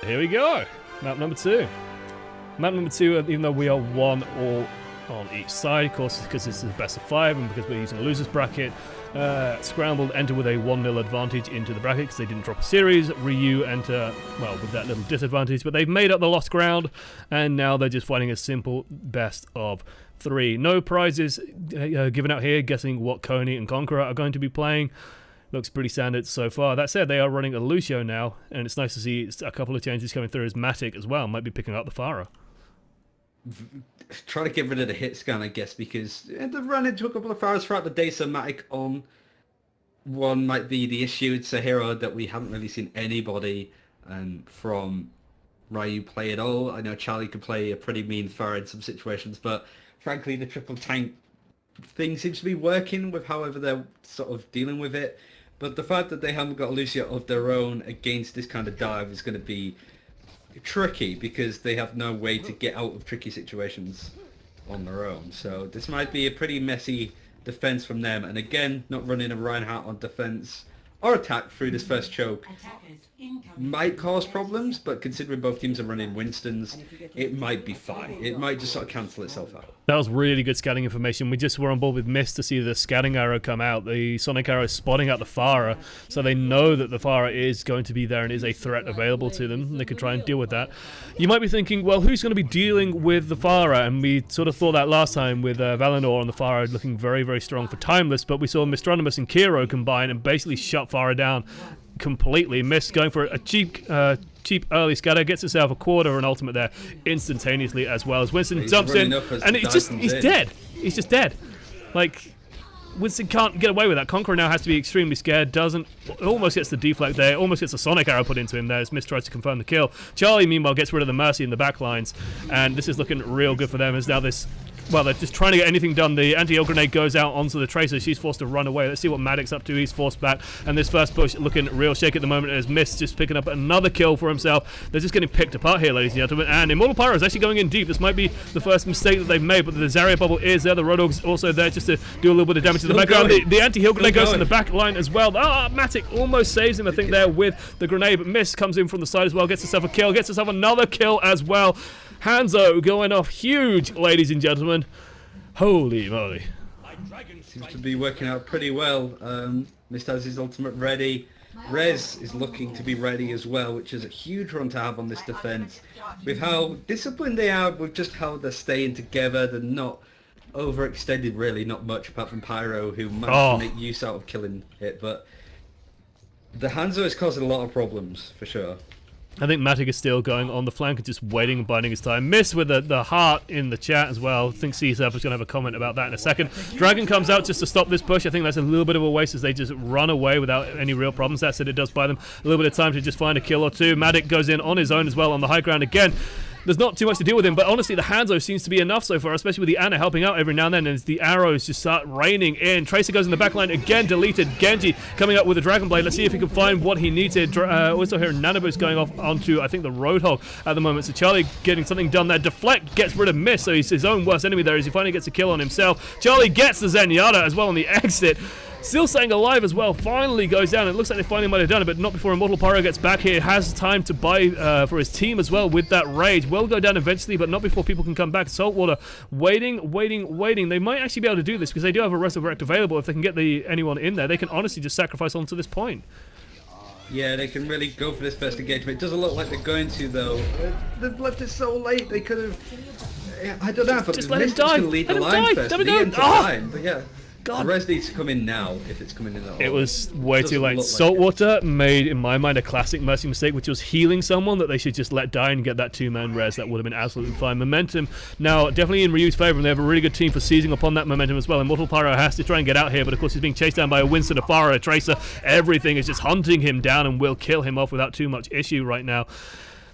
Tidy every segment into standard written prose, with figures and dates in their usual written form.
Here we go. Map number 2. Map number 2, even though we are 1 all on each side, of course, because this is the best of 5 and because we're using a loser's bracket, Scrambled enter with a 1-0 advantage into the bracket because they didn't drop a series. Ryu enter, well, with that little disadvantage, but they've made up the lost ground, and now they're just fighting a simple best of 3. No prizes given out here, guessing what Coney and Conqueror are going to be playing. Looks pretty standard so far. That said, they are running a Lucio now, and it's nice to see a couple of changes coming through as Matic as well. Might be picking up the Pharah. Try to get rid of the hit scan, I guess, because they've run into a couple of Pharahs throughout the day, so Matic on one might be the issue. It's a hero that we haven't really seen anybody from Ryu play at all. I know Charlie could play a pretty mean Pharah in some situations, but frankly, the triple tank thing seems to be working with however they're sort of dealing with it. But the fact that they haven't got a Lucio of their own against this kind of dive is going to be tricky because they have no way to get out of tricky situations on their own. So this might be a pretty messy defense from them. And again, not running a Reinhardt on defense or attack through this first choke might cause problems, but considering both teams are running Winstons, it might be fine. It might just sort of cancel itself out. That was really good scouting information. We just were on board with Mist to see the scouting arrow come out. The Sonic arrow is spotting out the Pharah, so they know that the Pharah is going to be there and is a threat available to them. They could try and deal with that. You might be thinking, well, who's going to be dealing with the Pharah? And we sort of thought that last time with Valinor on the Pharah looking very, very strong for Timeless, but we saw Mistronomus and Kiro combine and basically shut Pharah down completely. Mist going for a cheap early scatter, gets himself a quarter and ultimate there instantaneously, as well as Winston jumps in, and he's dead. He's just dead. Like, Winston can't get away with that. Conqueror now has to be extremely scared. Almost gets the deflect there. Almost gets a Sonic arrow put into him there as Mist tries to confirm the kill. Charlie, meanwhile, gets rid of the Mercy in the back lines, and this is looking real good for them as now this... Well, they're just trying to get anything done. The anti-heal grenade goes out onto the Tracer. She's forced to run away. Let's see what Maddox's up to. He's forced back. And this first push looking real shake at the moment as Mist just picking up another kill for himself. They're just getting picked apart here, ladies and gentlemen. And Immortal Pyro is actually going in deep. This might be the first mistake that they've made, but the Zarya bubble is there. The Roadhog's also there just to do a little bit of damage to the background. The anti-heal grenade goes in the back line as well. Matic almost saves him, I think, there with the grenade, but Mist comes in from the side as well. Gets herself a kill. Gets herself another kill as well. Hanzo going off huge, ladies and gentlemen. Holy moly. Seems to be working out pretty well. Mist has his ultimate ready. Rez is looking to be ready as well, which is a huge run to have on this defense. With how disciplined they are, with just how they're staying together, they're not overextended really, not much apart from Pyro, who managed to make use out of killing it. But the Hanzo is causing a lot of problems, for sure. I think Matic is still going on the flank and just waiting and biding his time. Miss with the heart in the chat as well. I think CSF is going to have a comment about that in a second. Dragon comes out just to stop this push. I think that's a little bit of a waste as they just run away without any real problems. That said, it does buy them a little bit of time to just find a kill or two. Matic goes in on his own as well on the high ground again. There's not too much to deal with him, but honestly, the Hanzo seems to be enough so far, especially with the Ana helping out every now and then, as the arrows just start raining in. Tracer goes in the backline again, deleted. Genji coming up with a Dragon Blade. Let's see if he can find what he needed. Also here, Nanoboost going off onto, I think, the Roadhog at the moment. So Charlie getting something done there. Deflect gets rid of Mist, so he's his own worst enemy there as he finally gets a kill on himself. Charlie gets the Zenyatta as well on the exit. Still staying alive as well, finally goes down. It looks like they finally might have done it, but not before Immortal Pyro gets back here. Has time to buy for his team as well with that rage. Will go down eventually, but not before people can come back. Saltwater waiting. They might actually be able to do this because they do have a Resurrect available. If they can get anyone in there, they can honestly just sacrifice on to this point. Yeah, they can really go for this first engagement. It doesn't look like they're going to, though. They've left it so late. They could have... I don't know. Just let him die. Let him die. First. There we go. But yeah. God. The res needs to come in now, if it's coming in at all. It was way too late. Saltwater made, in my mind, a classic Mercy mistake, which was healing someone that they should just let die and get that two-man res. That would have been absolutely fine. Momentum now definitely in Ryu's favour, and they have a really good team for seizing upon that momentum as well. Immortal Pyro has to try and get out here, but of course he's being chased down by a Winston, a Pharah, a Tracer. Everything is just hunting him down and will kill him off without too much issue right now.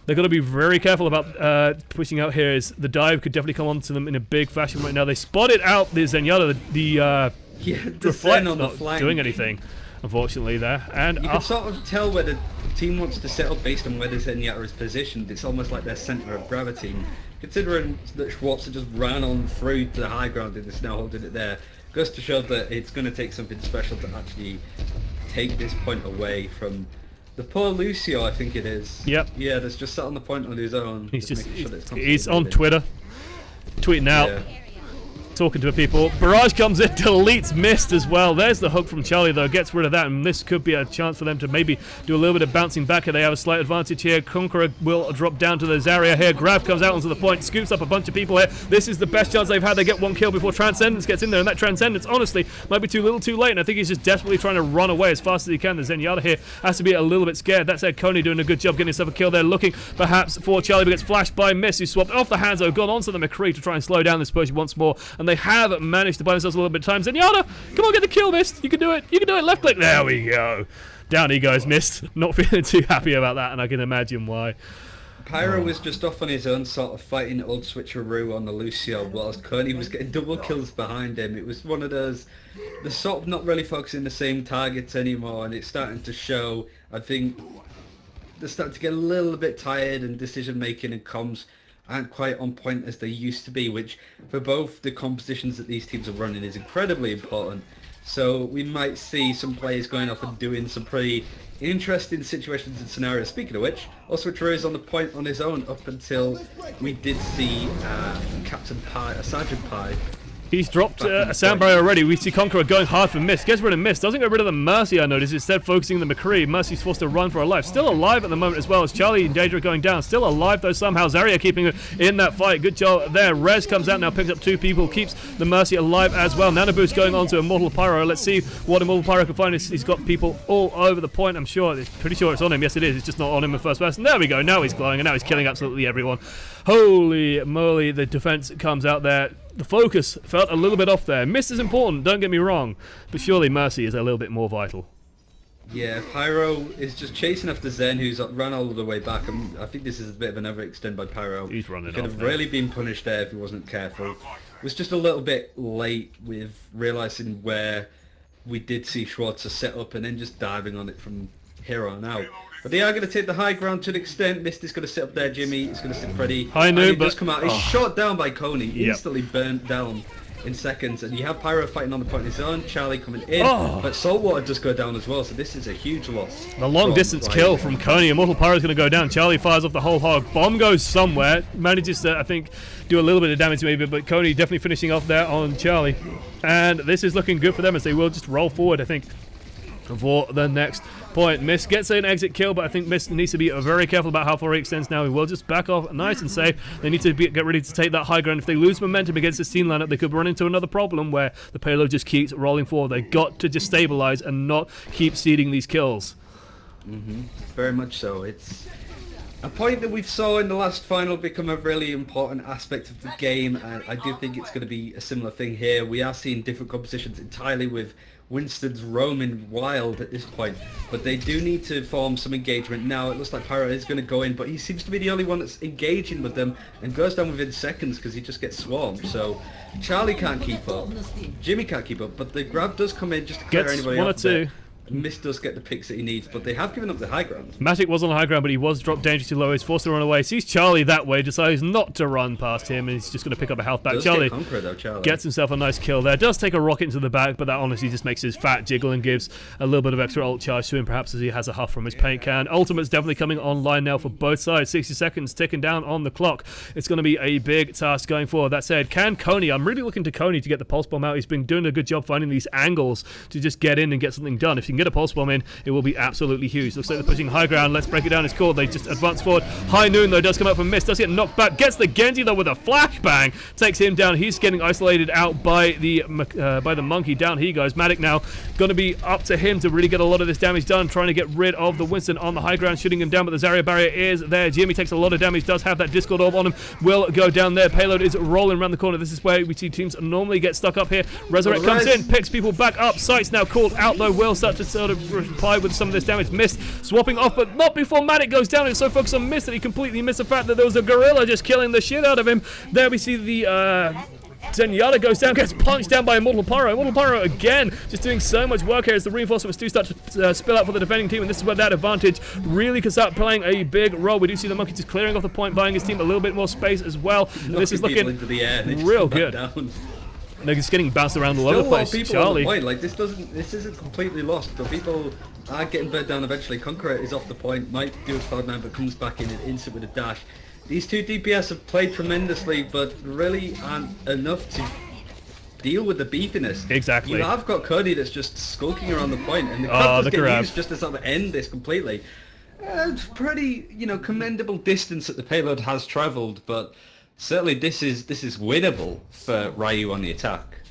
They've got to be very careful about pushing out here. As the dive could definitely come onto them in a big fashion right now. They spotted out the Zenyatta, the Reflect on the not flank. doing anything, unfortunately, there. And you can sort of tell where the team wants to set up based on where the Zenyatta is positioned. It's almost like their centre of gravity. Considering that Schwartz just ran on through to the high ground and is now holding it there, goes to show that it's going to take something special to actually take this point away from The poor Lucio, I think it is. Yep. Yeah, that's just sat on the point on his own. He's just making sure that it's he's on constantly Twitter, tweeting out. Yeah. Talking to people. Barrage comes in, deletes Mist as well. There's the hook from Charlie, though. Gets rid of that, and this could be a chance for them to maybe do a little bit of bouncing back. They have a slight advantage here. Conqueror will drop down to the Zarya here. Grav comes out onto the point, scoops up a bunch of people here. This is the best chance they've had. They get one kill before Transcendence gets in there, and that Transcendence, honestly, might be too little too late, and I think he's just desperately trying to run away as fast as he can. The Zenyatta here has to be a little bit scared. That said, Coney doing a good job getting himself a kill there, looking perhaps for Charlie, but gets flashed by Mist, who swapped off the Hanzo, gone onto the McCree to try and slow down this push once more, and they have managed to buy themselves a little bit of time. Zenyatta, come on, get the kill, Mist. You can do it. You can do it. Left click. There we go. Down he goes, Mist. Not feeling too happy about that, and I can imagine why. Pyro was just off on his own, sort of fighting old switcheroo on the Lucio, whilst Coney was getting double kills behind him. It was one of those, they're sort of not really focusing the same targets anymore, and it's starting to show. I think they're starting to get a little bit tired, and decision making and comms aren't quite on point as they used to be, which for both the compositions that these teams are running is incredibly important. So we might see some players going off and doing some pretty interesting situations and scenarios. Speaking of which, also Drew is on the point on his own up until we did see Captain Pie, Sergeant Pie. He's dropped a sound barrier already. We see Conqueror going hard for Mist. Gets rid of Mist. Doesn't get rid of the Mercy, I noticed. Instead focusing on the McCree. Mercy's forced to run for her life. Still alive at the moment as well as Charlie and Daedra going down. Still alive though somehow. Zarya keeping it in that fight. Good job there. Rez comes out now, picks up 2 people. Keeps the Mercy alive as well. Nanoboost going on to Immortal Pyro. Let's see what Immortal Pyro can find. He's got people all over the point. I'm sure. Pretty sure it's on him. Yes, it is. It's just not on him in first person. There we go. Now he's glowing and now he's killing absolutely everyone. Holy moly. The defense comes out there. The focus felt a little bit off there. Mist is important, don't get me wrong, but surely Mercy is a little bit more vital. Yeah, Pyro is just chasing after Zen, who's run all the way back. And I think this is a bit of an overextend by Pyro. He's running off. Could have really been punished there if he wasn't careful. Was just a little bit late with realising where we did see Schwarzer set up and then just diving on it from here on out. But they are going to take the high ground to an extent. Mist is going to sit up there, Jimmy. He's going to sit pretty. High noon, but does come out. He's shot down by Coney. Yep. Instantly burnt down in seconds. And you have Pyro fighting on the point of his own. Charlie coming in. But Saltwater does go down as well. So this is a huge loss. The long distance kill from Coney. Immortal Pyro is going to go down. Charlie fires off the whole hog. Bomb goes somewhere. Manages to, I think, do a little bit of damage maybe. But Coney definitely finishing off there on Charlie. And this is looking good for them as they will just roll forward, I think, for the next point. Mist gets an exit kill, but I think Mist needs to be very careful about how far he extends now. He will just back off nice and safe. They need to get ready to take that high ground. If they lose momentum against this team lineup, they could run into another problem where the payload just keeps rolling forward. They've got to just stabilize and not keep ceding these kills. Very much so. It's a point that we've saw in the last final become a really important aspect of the game, and I do think it's going to be a similar thing here. We are seeing different compositions entirely with Winston's roaming wild at this point, but they do need to form some engagement now. It looks like Pyro is going to go in, but he seems to be the only one that's engaging with them and goes down within seconds because he just gets swarmed. So Charlie can't keep up, Jimmy can't keep up, but the grab does come in just to clear anybody one or off two. Mist does get the picks that he needs, but they have given up the high ground. Matic was on the high ground, but he was dropped dangerously low. He's forced to run away. Sees Charlie that way, decides not to run past him, and he's just going to pick up a health back. Charlie gets himself a nice kill there. Does take a rocket into the back, but that honestly just makes his fat jiggle and gives a little bit of extra ult charge to him, perhaps as he has a huff from his paint can. Ultimate's definitely coming online now for both sides. 60 seconds ticking down on the clock. It's going to be a big task going forward. That said, can Coney, I'm really looking to Coney to get the pulse bomb out. He's been doing a good job finding these angles to just get in and get something done. If you can get a pulse bomb in, it will be absolutely huge. Looks like they're pushing high ground. Let's break it down. It's called. They just advance forward. High noon though does come out from Mist. Does get knocked back. Gets the Genji though with a flashbang. Takes him down. He's getting isolated out by the monkey. Down he goes. Matic now going to be up to him to really get a lot of this damage done. Trying to get rid of the Winston on the high ground, shooting him down. But the Zarya barrier is there. Jimmy takes a lot of damage. Does have that Discord orb on him. Will go down there. Payload is rolling around the corner. This is where we see teams normally get stuck up here. Resurrect comes in, picks people back up. Sight's now called out though. Will start to sort of reply with some of this damage. Mist swapping off, but not before Matic goes down. He's so focused on Mist that he completely missed the fact that there was a gorilla just killing the shit out of him. There we see the Zenyatta goes down, gets punched down by Immortal Pyro. Immortal Pyro again, just doing so much work here as the reinforcements do start to spill out for the defending team, and this is where that advantage really can start playing a big role. We do see the monkey just clearing off the point, buying his team a little bit more space as well. And this is looking into the air, real good. They're just getting bounced around all over Still the a lot of place. people on the Charlie. point. Like this isn't completely lost, but people are getting burned down eventually. Conqueror is off the point, might do a Cloud9, but comes back in an instant with a dash. These two DPS have played tremendously, but really aren't enough to deal with the beefiness. Exactly. You have got Cody that's just skulking around the point, and the crafters get used just to sort of end this completely. Pretty, commendable distance that the payload has travelled, but certainly this is winnable for Ryu on the attack.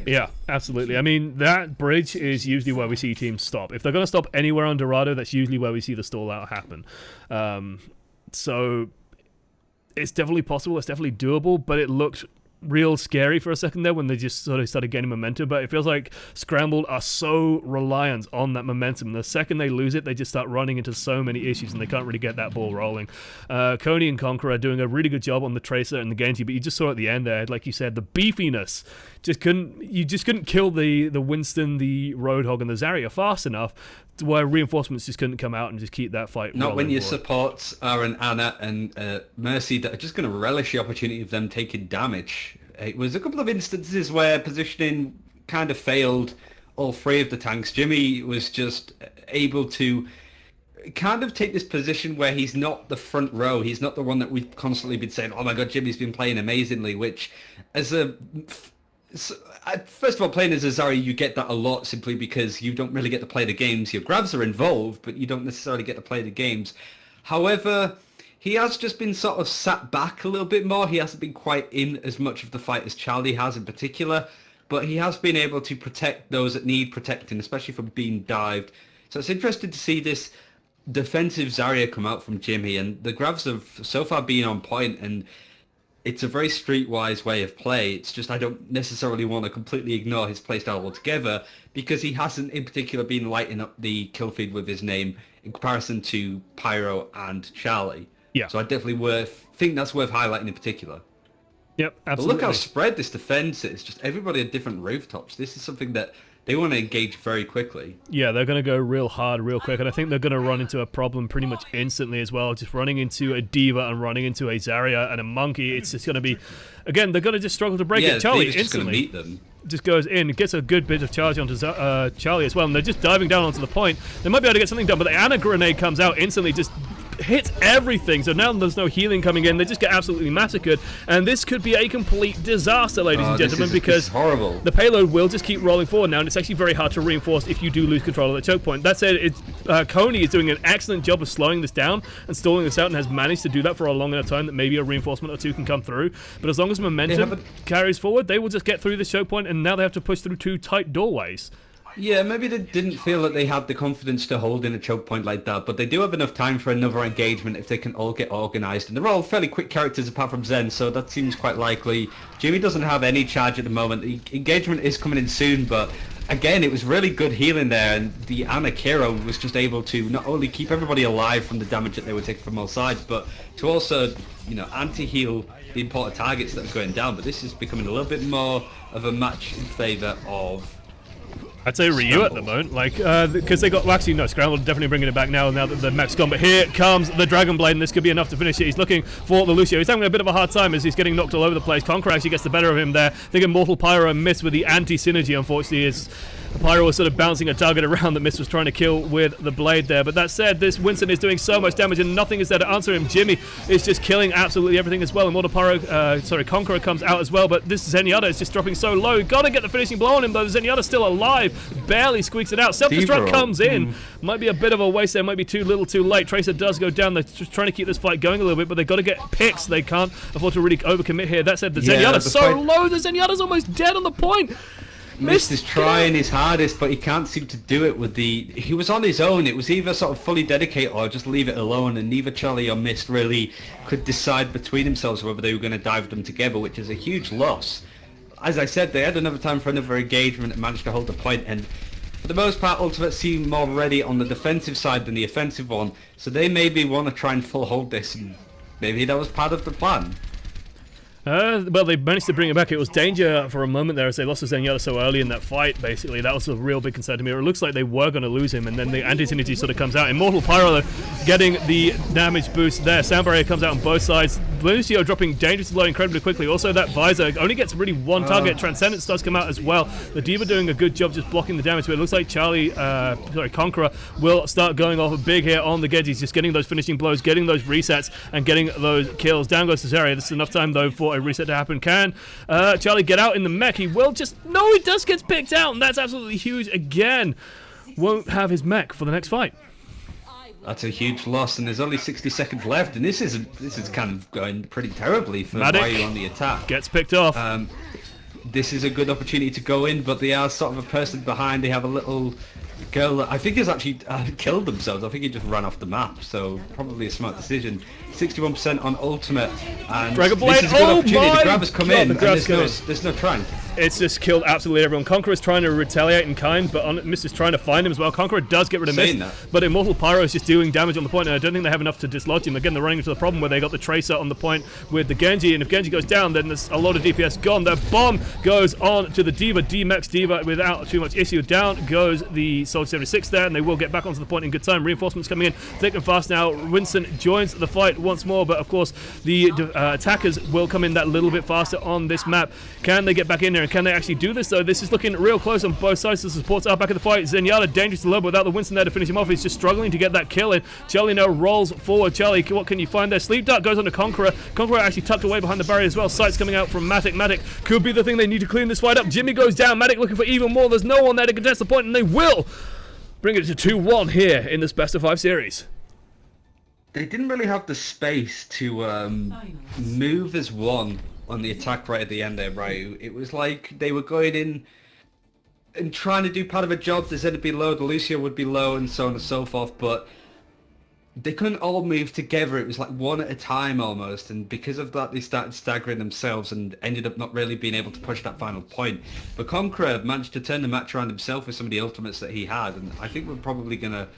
Yeah, absolutely. I mean, that bridge is usually where we see teams stop. If they're going to stop anywhere on Dorado, that's usually where we see the stall out happen. So it's definitely possible. It's definitely doable, but it looked real scary for a second there when they just sort of started getting momentum. But it feels like Scrambled are so reliant on that momentum. The second they lose it, they just start running into so many issues and they can't really get that ball rolling. Coney and Conqueror are doing a really good job on the Tracer and the Genji, but you just saw at the end there, like you said, the beefiness just couldn't kill the Winston, the Roadhog, and the Zarya fast enough to where reinforcements just couldn't come out and just keep that fight Not when your forward. supports are an Anna and Mercy that are just going to relish the opportunity of them taking damage. It was a couple of instances where positioning kind of failed all three of the tanks. Jimmy was just able to kind of take this position where he's not the front row. He's not the one that we've constantly been saying, oh my god, Jimmy's been playing amazingly, which as a... First of all, playing as a Zarya, you get that a lot simply because you don't really get to play the games. Your grabs are involved, but you don't necessarily get to play the games. However, he has just been sort of sat back a little bit more. He hasn't been quite in as much of the fight as Charlie has in particular, but he has been able to protect those that need protecting, especially from being dived. So it's interesting to see this defensive Zarya come out from Jimmy, and the grabs have so far been on point, and it's a very streetwise way of play. It's just I don't necessarily want to completely ignore his playstyle altogether because he hasn't in particular been lighting up the kill feed with his name in comparison to Pyro and Charlie. Yeah. So I definitely think that's worth highlighting in particular. Yep, But absolutely. look how spread this defense is. Just everybody at different rooftops. This is something that they want to engage very quickly. Yeah, they're going to go real hard real quick, and I think they're going to run into a problem pretty much instantly as well. Just running into a Diva and running into a Zarya and a Monkey, it's just going to be... Again, they're going to just struggle to break it. Charlie Diva's just going to instantly meet them. just goes in, gets a good bit of charge onto Charlie as well, and they're just diving down onto the point. They might be able to get something done, but the Anna grenade comes out instantly, just hits everything, so now there's no healing coming in. They just get absolutely massacred, and this could be a complete disaster, ladies and gentlemen, because horrible. the payload will just keep rolling forward now, and it's actually very hard to reinforce if you do lose control of the choke point. That said, Coney is doing an excellent job of slowing this down and stalling this out, and has managed to do that for a long enough time that maybe a reinforcement or two can come through. But as long as momentum carries forward, they will just get through the choke point, and now they have to push through two tight doorways. Yeah, maybe they didn't feel that they had the confidence to hold in a choke point like that, but they do have enough time for another engagement if they can all get organised. And they're all fairly quick characters apart from Zen, so that seems quite likely. Jimmy doesn't have any charge at the moment. The engagement is coming in soon, but again, it was really good healing there, and the Anna Kira was just able to not only keep everybody alive from the damage that they were taking from all sides, but to also, anti-heal the important targets that are going down. But this is becoming a little bit more of a match in favour of... I'd say Ryu at the moment, because they got... Well, actually, no, Scrambled definitely bringing it back now that the map's gone. But here comes the Dragon Blade, and this could be enough to finish it. He's looking for the Lucio. He's having a bit of a hard time as he's getting knocked all over the place. Conqueror actually gets the better of him there. I think Immortal Pyro missed with the anti-synergy, unfortunately, as Pyro was sort of bouncing a target around that Mist was trying to kill with the blade there. But that said, this Winston is doing so much damage, and nothing is there to answer him. Jimmy is just killing absolutely everything as well. Immortal Pyro, Conqueror comes out as well, but this Zenyatta is just dropping so low. Gotta get the finishing blow on him, though. Zenyatta's still alive. Barely squeaks it out. Self-destruct comes in. Might be a bit of a waste there. Might be too little too late. Tracer does go down. They're just trying to keep this fight going a little bit, but they've got to get picks. They can't afford to really overcommit here. That said, the Zenyatta's so low. The Zenyatta's almost dead on the point. Mist is trying his hardest, but he can't seem to do it with the... He was on his own. It was either sort of fully dedicate or just leave it alone, and neither Charlie or Mist really could decide between themselves whether they were going to dive them together, which is a huge loss. As I said, they had another time for another engagement and managed to hold the point, and for the most part, Ultimate seemed more ready on the defensive side than the offensive one, so they maybe want to try and full hold this, and maybe that was part of the plan. Well, they managed to bring it back. It was danger for a moment there as they lost to Zenyatta so early in that fight, basically. That was a real big concern to me. It looks like they were going to lose him, and then the anti-synergy sort of comes out. Immortal Pyro getting the damage boost there. Sound Barrier comes out on both sides. Lucio dropping dangerously low incredibly quickly. Also, that visor only gets really one target. Transcendence does come out as well. The D.Va doing a good job just blocking the damage, but it looks like Conqueror will start going off a big hit on the Genji. He's just getting those finishing blows, getting those resets, and getting those kills. Down goes Cesaria. This is enough time, though, for a reset to happen. Can Charlie get out in the mech? He will just... No, he does get picked out, and that's absolutely huge again. Won't have his mech for the next fight. That's a huge loss, and there's only 60 seconds left, and this is kind of going pretty terribly for Matic Ryu on the attack. Gets picked off. This is a good opportunity to go in, but they are sort of a person behind. They have a little girl that I think has actually killed themselves. I think he just ran off the map, so probably a smart decision. 61% on ultimate, and Dragon Blade. This is a good opportunity. The grab has come in, and there's no trying. It's just killed absolutely everyone. Conqueror's trying to retaliate in kind, but Mist is trying to find him as well. Conqueror does get rid of Mist, but Immortal Pyro is just doing damage on the point, and I don't think they have enough to dislodge him. Again, they're running into the problem where they got the Tracer on the point with the Genji, and if Genji goes down, then there's a lot of DPS gone. The bomb goes on to the D.Va, D-Max D.Va without too much issue. Down goes the Soldier 76 there, and they will get back onto the point in good time. Reinforcements coming in thick and fast now. Winston joins the fight once more, but of course the attackers will come in that little bit faster on this map. Can they get back in there, and can they actually do this, though? This is looking real close on both sides. The supports are back in the fight. Zenyatta dangerous to low, but without the Winston there to finish him off. He's just struggling to get that kill in. Charlie now rolls forward. Charlie, what can you find there? Sleep Dart goes on to Conqueror. Conqueror actually tucked away behind the barrier as well. Sights coming out from Matic. Matic could be the thing they need to clean this fight up. Jimmy goes down. Matic looking for even more. There's no one there to contest the point, and they will bring it to 2-1 here in this best of 5 series. They didn't really have the space to move as one on the attack right at the end there, Ryu. It was like they were going in and trying to do part of a job. The Zen would be low, the Lucio would be low, and so on and so forth, but they couldn't all move together. It was like one at a time almost, and because of that they started staggering themselves and ended up not really being able to push that final point. But Conqueror managed to turn the match around himself with some of the ultimates that he had, and I think we're probably going to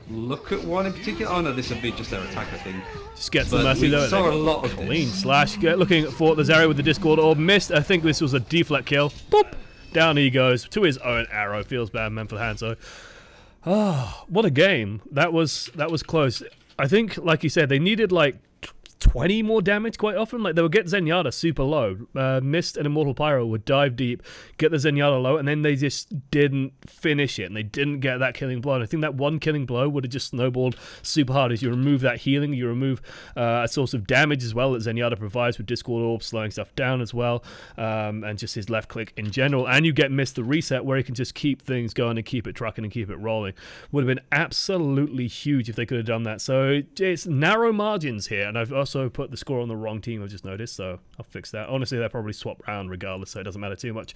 look at one in particular. Oh no, this would be just their attack, I think. Just gets the message though. Saw a lot of clean slash. Looking for the Zarya with the Discord Orb. Missed. I think this was a deflect kill. Boop. Down he goes to his own arrow. Feels bad, man, for the hand. So, what a game. That was close. I think, like you said, they needed like 20 more damage quite often. Like they would get Zenyatta super low. Mist and Immortal Pyro would dive deep, get the Zenyatta low, and then they just didn't finish it, and they didn't get that killing blow. And I think that one killing blow would have just snowballed super hard as you remove that healing, you remove a source of damage as well that Zenyatta provides with Discord Orb, slowing stuff down as well, and just his left click in general. And you get Mist the reset where he can just keep things going and keep it trucking and keep it rolling. Would have been absolutely huge if they could have done that. So it's narrow margins here, and I've also put the score on the wrong team, I've just noticed, so I'll fix that. Honestly, they'll probably swap around regardless, so it doesn't matter too much.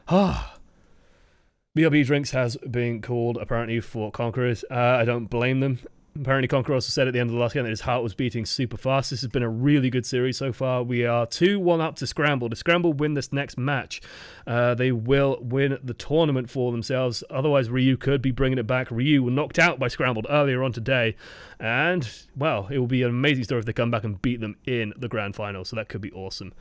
BRB drinks has been called apparently for Conquerors. I don't blame them. Apparently Conqueror also said at the end of the last game that his heart was beating super fast. This has been a really good series so far. We are 2-1 up to Scrambled. If Scrambled win this next match, they will win the tournament for themselves. Otherwise, Ryu could be bringing it back. Ryu were knocked out by Scrambled earlier on today. And, well, it will be an amazing story if they come back and beat them in the grand final. So that could be awesome.